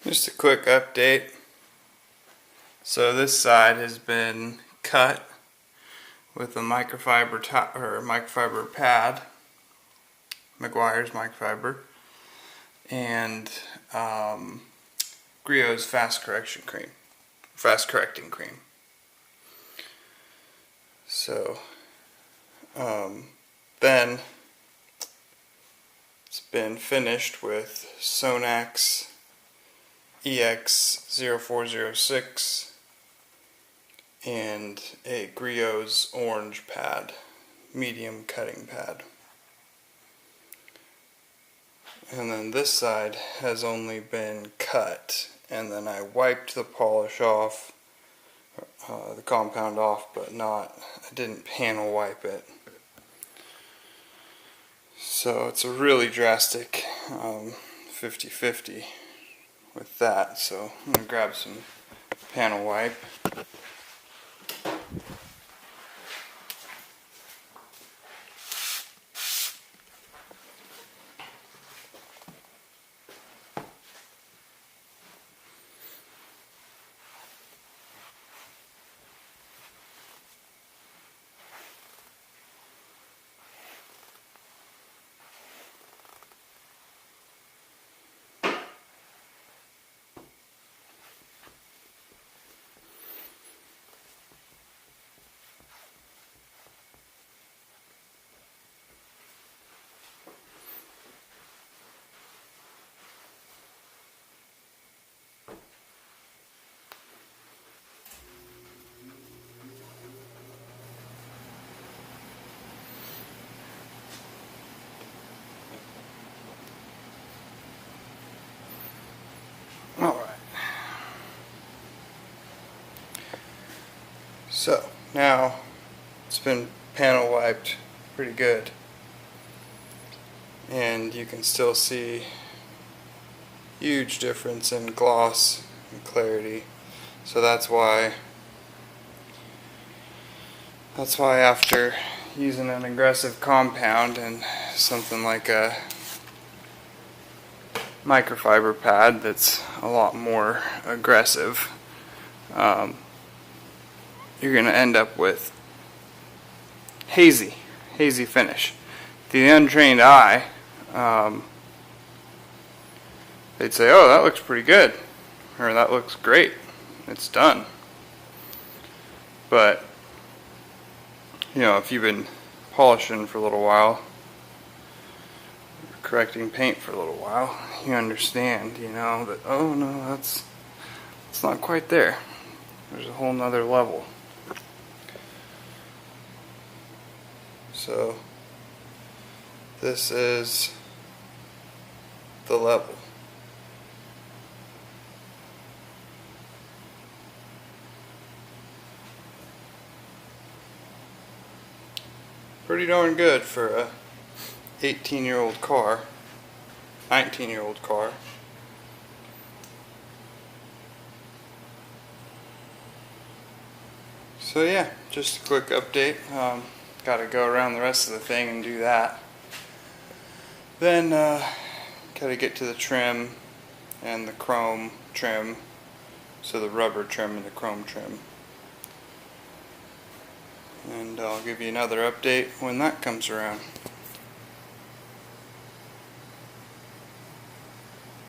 Just a quick update. So this side has been cut with a microfiber microfiber pad, Jaguar's microfiber, and Griot's fast correcting cream. So then it's been finished with Sonax EX0406 and a Griot's orange pad, medium cutting pad. And then this side has only been cut, and then I wiped the polish off, the compound off, but I didn't panel wipe it. So it's a really drastic 50-50 with that. So I'm going to grab some panel wipe. Alright. So now it's been panel wiped pretty good, and you can still see huge difference in gloss and clarity. So that's why after using an aggressive compound and something like a microfiber pad that's a lot more aggressive, you're going to end up with hazy finish. To the untrained eye, they'd say, oh, that looks pretty good, or that looks great, it's done. But you know, if you've been polishing for a little while, correcting paint for a little while, you understand, you know, that, oh no, it's not quite there. There's a whole nother level. So this is the level. Pretty darn good for a 18-year-old car, 19-year-old car. So yeah, just a quick update. Got to go around the rest of the thing and do that. Then got to get to the trim and the chrome trim, so the rubber trim and the chrome trim. And I'll give you another update when that comes around.